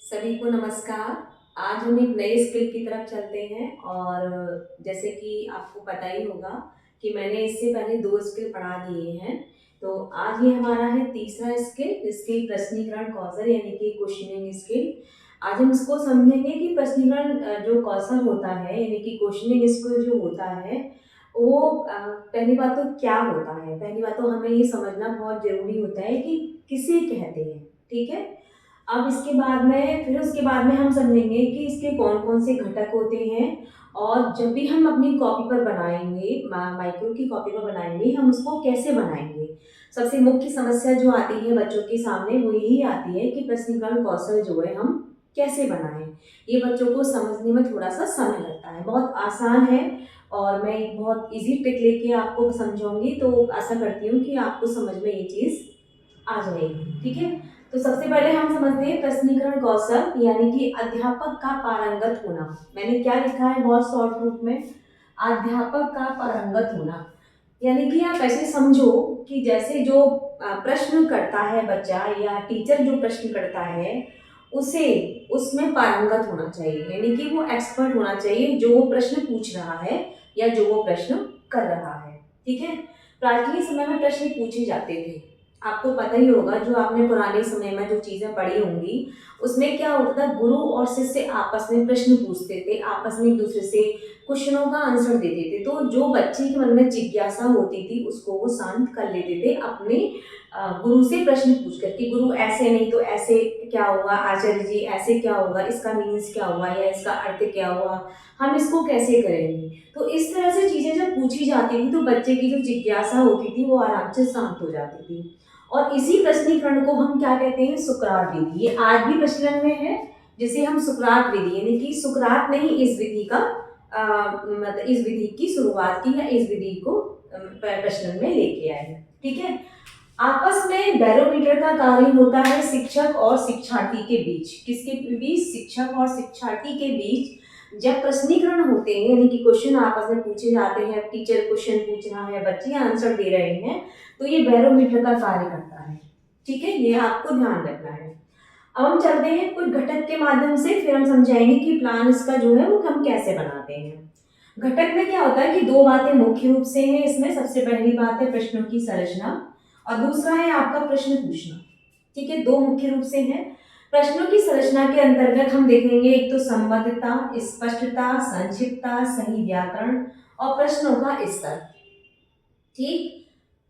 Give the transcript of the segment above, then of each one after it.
सभी को नमस्कार। आज हम एक नए स्किल की तरफ चलते हैं और जैसे कि आपको पता ही होगा कि मैंने इससे पहले 2 स्किल पढ़ा दिए हैं। तो आज ये हमारा है तीसरा स्किल, जिसकी प्रश्नीकरण कौशल यानी कि क्वेश्चनिंग स्किल। आज हम इसको समझेंगे कि प्रश्नीकरण जो कौशल होता है यानी कि क्वेश्चनिंग स्किल जो होता है वो पहली बात तो क्या होता है? पहली बात तो हमें ये समझना बहुत ज़रूरी होता है कि किसे कहते हैं, ठीक है? अब इसके बाद में फिर उसके बाद में हम समझेंगे कि इसके कौन-कौन से घटक होते हैं और जब भी हम अपनी कॉपी पर बनाएँगे, माइक्रो की कॉपी पर बनाएँगे, हम उसको कैसे बनाएँगे? सबसे मुख्य समस्या जो आती है बच्चों के सामने वो यही आती है कि प्रश्नीकरण कौशल जो है हम कैसे बनाएँ? ये बच्चों को समझने में थोड़ा-सा समय लगता है। बहुत आसान है और मैं एक बहुत ईज़ी ट्रिक लेके आपको समझाऊँगी, तो आशा करती हूँ कि आपको समझ में ये चीज़ आ जाएगी, ठीक है? तो सबसे पहले हम समझते हैं प्रश्नीकरण कौशल यानी कि अध्यापक का पारंगत होना। मैंने क्या लिखा है बहुत शॉर्ट रूप में, अध्यापक का पारंगत होना। यानी कि आप ऐसे समझो कि जैसे जो प्रश्न करता है बच्चा या टीचर जो प्रश्न करता है, उसे उसमें पारंगत होना चाहिए, यानी कि वो एक्सपर्ट होना चाहिए जो वो प्रश्न पूछ रहा है या जो वो प्रश्न कर रहा है, ठीक है? प्राचीन समय में प्रश्न पूछे जाते थे। आपको पता ही होगा जो आपने पुराने समय में जो चीज़ें पढ़ी होंगी, उसमें क्या होता था, गुरु और शिष्य आपस में प्रश्न पूछते थे, आपस में एक-दूसरे से क्वेश्चनों का आंसर देते थे। तो जो बच्चे के मन में जिज्ञासा होती थी उसको वो शांत कर लेते थे अपने गुरु से प्रश्न पूछ कर कि गुरु ऐसे नहीं तो ऐसे क्या होगा? आचार्य जी ऐसे क्या होगा? इसका मीनिंग्स क्या हुआ या इसका अर्थ क्या हुआ? हम इसको कैसे करेंगे? तो इस तरह से चीज़ें जब पूछी जाती थी तो बच्चे की जो जिज्ञासा होती थी वो आराम से शांत हो जाती थी। और इसी प्रश्नीकरण को हम क्या कहते हैं? सुकरात विधि। ये आज भी प्रचलन में है, जिसे हम सुकरात विधि यानी कि सुकरात ने ही इस विधि का मतलब इस विधि की शुरुआत की या इस विधि को प्रचलन में लेके आए हैं, ठीक है? आपस में बैरोमीटर का कार्य होता है शिक्षक और शिक्षार्थी के बीच। किसके बीच? शिक्षक और शिक्षार्थी के बीच जब प्रश्नीकरण होते हैं यानी कि क्वेश्चन आपस में पूछे जाते हैं, टीचर क्वेश्चन पूछ रहा है, बच्चे आंसर दे रहे हैं, तो ये बैरोमीटर का कार्य करता है, ठीक है? ये आपको ध्यान रखना है। अब हम चलते हैं कुछ घटक के माध्यम से, फिर हम समझाएंगे कि प्लान इसका जो है वो हम कैसे बनाते हैं। घटक में क्या होता है कि 2 बातें मुख्य रूप से हैं इसमें। सबसे पहली बात है प्रश्नों की संरचना और दूसरा है आपका प्रश्न पूछना, ठीक है? 2 मुख्य रूप से हैं। प्रश्नों की संरचना के अंतर्गत हम देखेंगे एक तो संबद्धता, स्पष्टता, संक्षिप्तता, सही व्याकरण और प्रश्नों का स्तर, ठीक?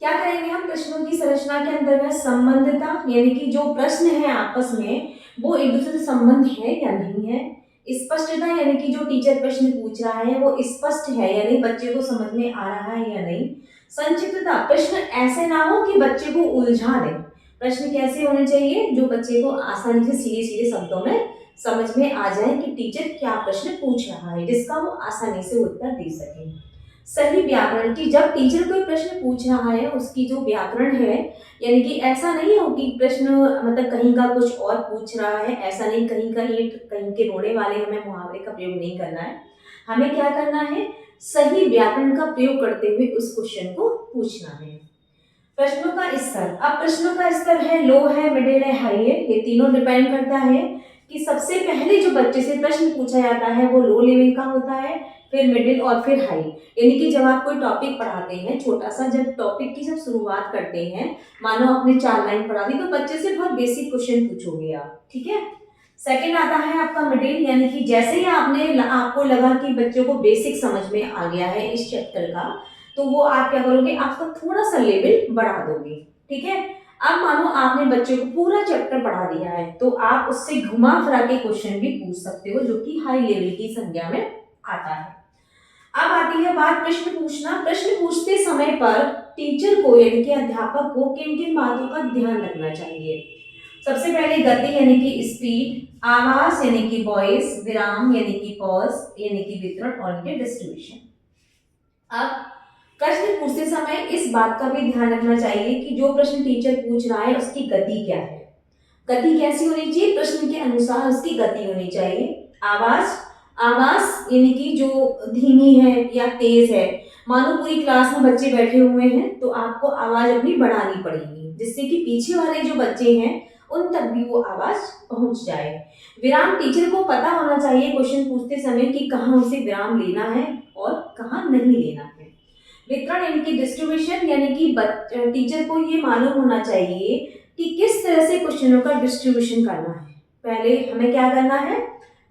क्या करेंगे हम प्रश्नों की संरचना के अंतर्गत? संबंधता यानी कि जो प्रश्न है आपस में वो एक दूसरे से संबंध है या नहीं है। स्पष्टता यानी कि जो टीचर प्रश्न पूछ रहा है वो स्पष्ट है या नहीं, बच्चे को समझ में आ रहा है या नहीं। संक्षिप्तता, प्रश्न ऐसे ना हो कि बच्चे को उलझा दे। प्रश्न कैसे होने चाहिए? जो बच्चे को आसानी से सीधे सीधे शब्दों में समझ में आ जाए कि टीचर क्या प्रश्न पूछ रहा है, जिसका वो आसानी से उत्तर दे सके। सही व्याकरण की, जब टीचर कोई प्रश्न पूछ रहा है उसकी जो व्याकरण है, यानी कि ऐसा नहीं हो कि प्रश्न मतलब कहीं का कुछ और पूछ रहा है, ऐसा नहीं कहीं का ईंट कहीं के रोने वाले, हमें मुहावरे का प्रयोग नहीं करना है। हमें क्या करना है? सही व्याकरण का प्रयोग करते हुए उस क्वेश्चन को पूछना है। प्रश्नों का स्तर, अब प्रश्नों का स्तर है लो है, मिडिल है, हाई है, ये तीनों डिपेंड करता है कि सबसे पहले जो बच्चे से प्रश्न पूछा जाता है वो लो लेवल का होता है, फिर मिडिल और फिर हाई। यानी कि जब आप कोई टॉपिक पढ़ाते हैं छोटा सा, जब टॉपिक की जब शुरुआत करते हैं, मानो आपने 4 लाइन पढ़ा दी तो बच्चे से बहुत बेसिक क्वेश्चन पूछोगे आप, ठीक है? सेकंड आता है आपका मिडिल, यानी कि जैसे ही आपको लगा कि बच्चों को बेसिक समझ में आ गया है इस चैप्टर का, तो वो आप क्या करोगे? आपका थोड़ा सा लेवल बढ़ा दोगे, ठीक है? अब मानो आपने बच्चे को पूरा चैप्टर पढ़ा दिया है तो आप उससे घुमा फिरा के क्वेश्चन भी पूछ सकते हो, जो कि हाई लेवल की संज्ञा में आता है। अब आती है बात प्रश्न पूछना। प्रश्न पूछते समय पर टीचर को यानी कि अध्यापक को किन किन बातों का ध्यान रखना चाहिए? सबसे पहले गति यानी कि स्पीड, आवाज यानी कि वॉइस, विराम यानी कि पॉज यानी कि वितरण और इनके डिस्ट्रीब्यूशन। अब प्रश्न पूछते समय इस बात का भी ध्यान रखना चाहिए कि जो प्रश्न टीचर पूछ रहा है उसकी गति क्या है। गति कैसी होनी चाहिए? प्रश्न के अनुसार उसकी गति होनी चाहिए। आवाज, आवाज यानी कि जो धीमी है या तेज है। मानो पूरी क्लास में बच्चे बैठे हुए हैं तो आपको आवाज अपनी बढ़ानी पड़ेगी, जिससे कि पीछे वाले जो बच्चे हैं उन तक भी वो आवाज पहुंच जाए। विराम टीचर को पता होना चाहिए क्वेश्चन पूछते समय कि कहाँ उसे विराम लेना है और कहाँ नहीं लेना है। वितरण यानी कि डिस्ट्रीब्यूशन यानी कि टीचर को ये मालूम होना चाहिए कि किस तरह से क्वेश्चनों का डिस्ट्रीब्यूशन करना है। पहले हमें क्या करना है,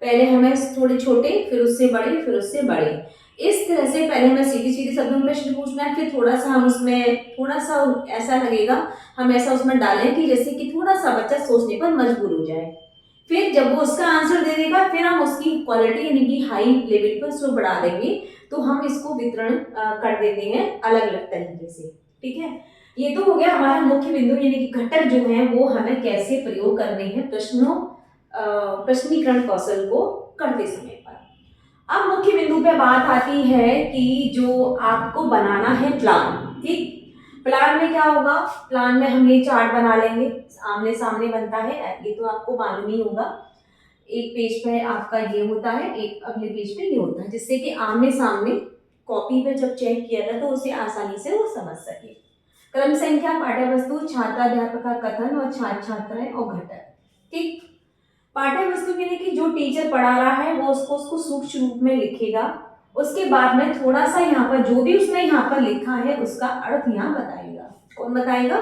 पहले हमें थोड़े छोटे, फिर उससे बड़े, फिर उससे बड़े, इस तरह से पहले हमें सीधी सीधी शब्दों में प्रश्न पूछना है। फिर थोड़ा सा हम उसमें थोड़ा सा ऐसा लगेगा, हम ऐसा उसमें डालें कि जैसे कि थोड़ा सा बच्चा सोचने पर मजबूर हो जाए। फिर जब वो उसका आंसर दे देगा, फिर हम उसकी क्वालिटी यानी कि हाई लेवल पर उसको बढ़ा देंगे। तो हम इसको वितरण कर देते हैं अलग अलग तरीके से। ठीक है, ये तो हो गया हमारा मुख्य बिंदु यानी कि घटक जो है वो हमें कैसे प्रयोग करने हैं प्रश्नीकरण कौशल को करते समय पर। अब मुख्य बिंदु पे बात आती है कि जो आपको बनाना है प्लान। ठीक, प्लान में क्या होगा, प्लान में हम ये चार्ट बना लेंगे, आमने सामने बनता है, ये तो आपको मालूम ही होगा। एक पेज पे आपका ये होता है, एक अगले पेज पे ये होता है, जिससे कि आमने सामने कॉपी पे जब चेक किया था तो उसे आसानी से वो समझ सके। क्रम संख्या, पाठ्य वस्तु, छात्राध्यापक का कथन और छात्र छात्राएं और घटक। ठीक, पाठ्य वस्तु के लिए कि जो टीचर पढ़ा रहा है वो उसको सूक्ष्म रूप में लिखेगा। उसके बाद में थोड़ा सा यहाँ पर जो भी उसने यहाँ पर लिखा है उसका अर्थ यहाँ बताएगा। कौन बताएगा,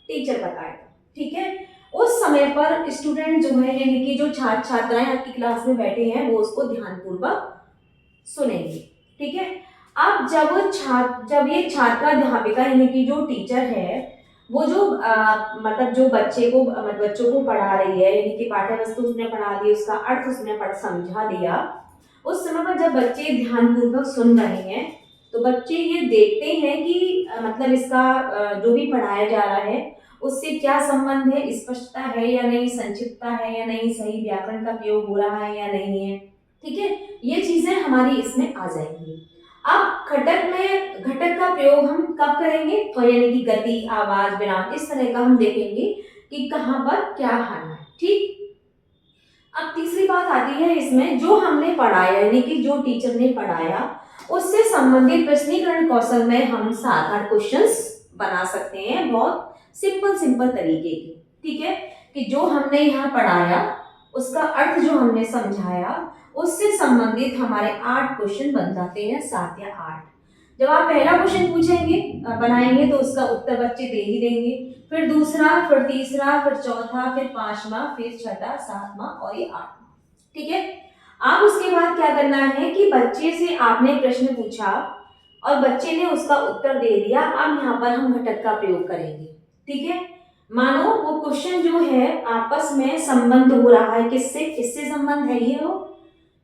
टीचर बताएगा। ठीक है, उस समय पर स्टूडेंट जो है यानी कि जो छात्र छात्राएं आपकी क्लास में बैठे हैं वो उसको ध्यानपूर्वक सुनेंगे। ठीक है, अब जब ये छात्राध्यापिका यानी कि जो टीचर है वो जो मतलब जो बच्चों को पढ़ा रही है यानी कि पाठ्य वस्तु उसने पढ़ा दी, उसका अर्थ उसने समझा दिया, उस समय पर जब बच्चे ध्यानपूर्वक सुन रहे हैं तो बच्चे ये देखते हैं कि मतलब इसका जो भी पढ़ाया जा रहा है उससे क्या संबंध है, स्पष्टता है या नहीं, संक्षिप्तता है या नहीं, सही व्याकरण का प्रयोग हो रहा है या नहीं है। ठीक है, ये चीजें हमारी इसमें आ जाएंगी। अब घटक का प्रयोग हम कब करेंगे, तो यानी कि गति, आवाज, विराम, इस तरह का हम देखेंगे कि कहां पर क्या आना है। ठीक, अब तीसरी बात आती है इसमें, जो हमने पढ़ाया यानी कि जो टीचर ने पढ़ाया उससे संबंधित प्रश्नीकरण कौशल में हम 7-8 क्वेश्चंस बना सकते हैं, बहुत सिंपल तरीके के। ठीक है, कि जो हमने यहाँ पढ़ाया उसका अर्थ जो हमने समझाया उससे संबंधित हमारे 8 क्वेश्चन बन जाते हैं, 7 या 8। जब आप पहला क्वेश्चन पूछेंगे बनाएंगे तो उसका उत्तर बच्चे दे ही देंगे, फिर दूसरा, फिर तीसरा, फिर चौथा, फिर पांचवा, फिर छठा, सातवां और ये 8वां। ठीक है, अब उसके बाद क्या करना है कि बच्चे से आपने प्रश्न पूछा और बच्चे ने उसका उत्तर दे दिया। अब यहाँ पर हम घटक का प्रयोग करेंगे। ठीक है, मानो वो क्वेश्चन जो है आपस में संबंध हो रहा है, किससे, किससे संबंध है, ये हो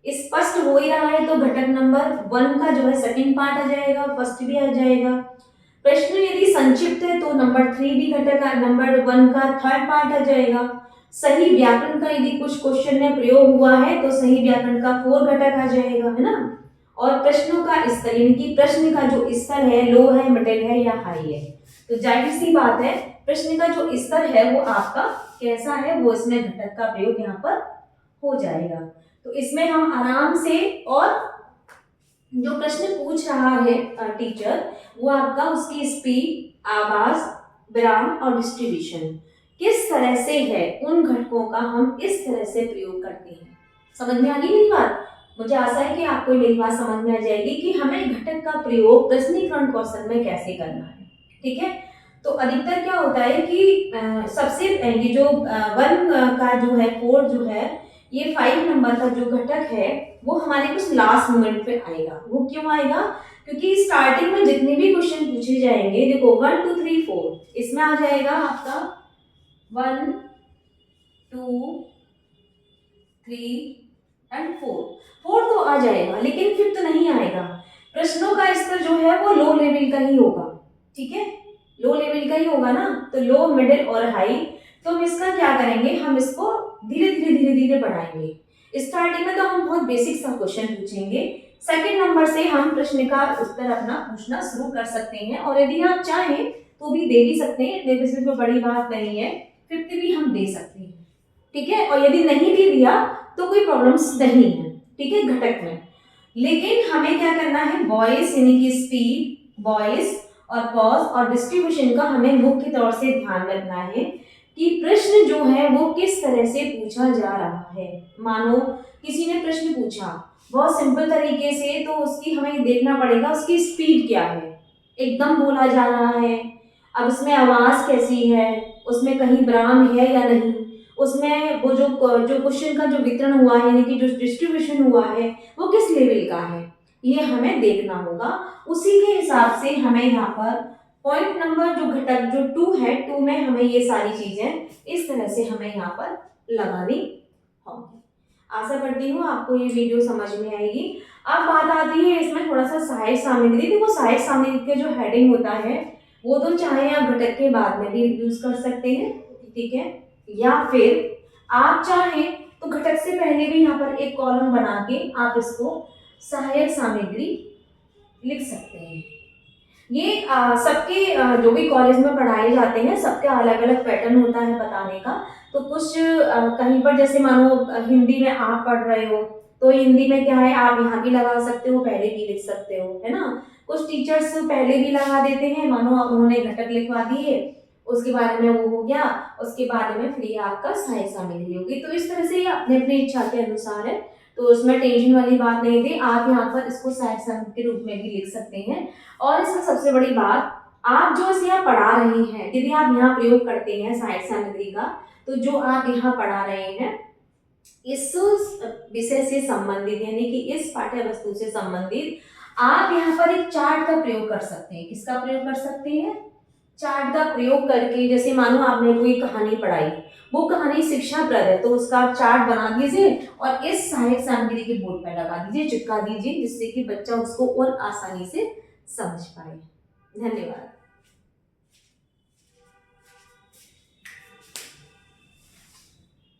स्पष्ट हो ही रहा है तो घटक नंबर 1 का जो है सेकंड पार्ट आ जाएगा, फर्स्ट भी आ जाएगा। प्रश्न यदि संक्षिप्त है तो नंबर 3 भी घटक नंबर 1 का थर्ड पार्ट आ जाएगा। सही व्याकरण का यदि कुछ क्वेश्चन में प्रयोग हुआ है तो सही व्याकरण का 4 घटक आ जाएगा, है ना। और प्रश्नों का स्तर यानी कि प्रश्न का जो स्तर है, लो है, मिडिल है या हाई है, तो जाहिर सी बात है प्रश्न का जो स्तर है वो आपका कैसा है, वो इसमें घटक का प्रयोग यहाँ पर हो जाएगा। तो इसमें हम आराम से, और जो प्रश्न पूछ रहा है टीचर वो आपका उसकी स्पीड, आवाज, विराम और डिस्ट्रीब्यूशन किस तरह से है, उन घटकों का हम इस तरह से प्रयोग करते हैं। समझ में आ गई मेरी बात? मुझे आशा है कि आपको मेरी बात समझ में आ जाएगी कि हमें घटक का प्रयोग प्रश्नीकरण कौशल में कैसे करना है। ठीक है, तो अधिकतर क्या होता है कि सबसे ये जो 1 का जो है 4 जो है, ये 5 नंबर का जो घटक है वो हमारे कुछ लास्ट मोमेंट पे आएगा। वो क्यों आएगा, क्योंकि स्टार्टिंग में जितने भी क्वेश्चन पूछे जाएंगे, देखो 1 2 3 4 इसमें आ जाएगा आपका 1 2 3 एंड 4 तो आ जाएगा, लेकिन 5th नहीं आएगा। प्रश्नों का स्तर जो है वो लो लेवल का ही होगा। ठीक है, लो लेवल का ही होगा ना, तो लो, मिडिल और हाई। तो हम इसका क्या करेंगे, हम इसको धीरे धीरे बढ़ाएंगे। स्टार्टिंग में तो हम बहुत बेसिक सा क्वेश्चन पूछेंगे, सेकंड नंबर से हम प्रश्न का उत्तर अपना पूछना शुरू कर सकते हैं, और यदि आप चाहें तो भी दे भी सकते हैं, देखो इसमें कोई बड़ी बात नहीं है, 5th भी हम दे सकते हैं। ठीक है, और यदि नहीं भी दिया तो कोई प्रॉब्लम्स नहीं है। ठीक है, घटक में, लेकिन हमें क्या करना है, वॉइस यानी कि स्पीड, वॉइस और पॉज और डिस्ट्रीब्यूशन का हमें मुख्य तौर से ध्यान रखना है, कि प्रश्न जो है वो किस तरह से पूछा जा रहा है। मानो किसी ने प्रश्न पूछा बहुत सिंपल तरीके से, तो उसकी हमें देखना पड़ेगा उसकी स्पीड क्या है, एकदम बोला जा रहा है, अब उसमें आवाज़ कैसी है, उसमें कहीं विराम है या नहीं, उसमें वो जो क्वेश्चन का जो वितरण हुआ है, यानी कि जो डिस्ट्रीब्यूशन हुआ है, वो किस लेवल का है, ये हमें देखना होगा। उसी के हिसाब से हमें यहाँ पर पॉइंट नंबर जो घटक जो 2 है, 2 में हमें ये सारी चीजें इस तरह से हमें यहाँ पर लगानी होगी। आशा करती हूँ आपको ये वीडियो समझ में आएगी। अब बात आती है इसमें थोड़ा सा सहायक सामग्री। देखो सहायक सामग्री के जो हेडिंग होता है वो तो चाहे आप घटक के बाद में भी यूज कर सकते हैं, ठीक है, या फिर आप चाहें तो घटक से पहले भी यहाँ पर एक कॉलम बना के आप इसको सहायक सामग्री लिख सकते हैं। ये सबके जो भी कॉलेज में पढ़ाए जाते हैं सबका अलग अलग पैटर्न होता है बताने का। तो कुछ कहीं पर जैसे मानो हिंदी में आप पढ़ रहे हो तो हिंदी में क्या है आप यहाँ भी लगा सकते हो, पहले भी लिख सकते हो, है ना। कुछ टीचर्स पहले भी लगा देते हैं, मानो अब उन्होंने घटक लिखवा दिए, उसके बारे में वो हो गया, उसके बाद में फिर आपका सहायक सामग्री होगी। तो इस तरह से ये अपने अपनी इच्छा के अनुसार है, तो उसमें टेंशन वाली बात नहीं थी। आप यहाँ पर इसको सहायक सामग्री के रूप में भी लिख सकते हैं। और इसमें सबसे बड़ी बात, आप जो इसे यहाँ पढ़ा रहे हैं, यदि आप यहाँ प्रयोग करते हैं सहायक सामग्री का, तो जो आप यहाँ पढ़ा रहे हैं इस विषय से संबंधित, यानी कि इस पाठ्य वस्तु से संबंधित आप यहाँ पर एक चार्ट का प्रयोग कर सकते हैं। किसका प्रयोग कर सकते हैं? चार्ट का प्रयोग करके, जैसे मानो आपने कोई कहानी पढ़ाई, वो कहानी शिक्षाप्रद है तो उसका आप चार्ट बना दीजिए और इस सहायक सामग्री के बोर्ड पर लगा दीजिए, चिपका दीजिए, जिससे कि बच्चा उसको और आसानी से समझ पाए। धन्यवाद।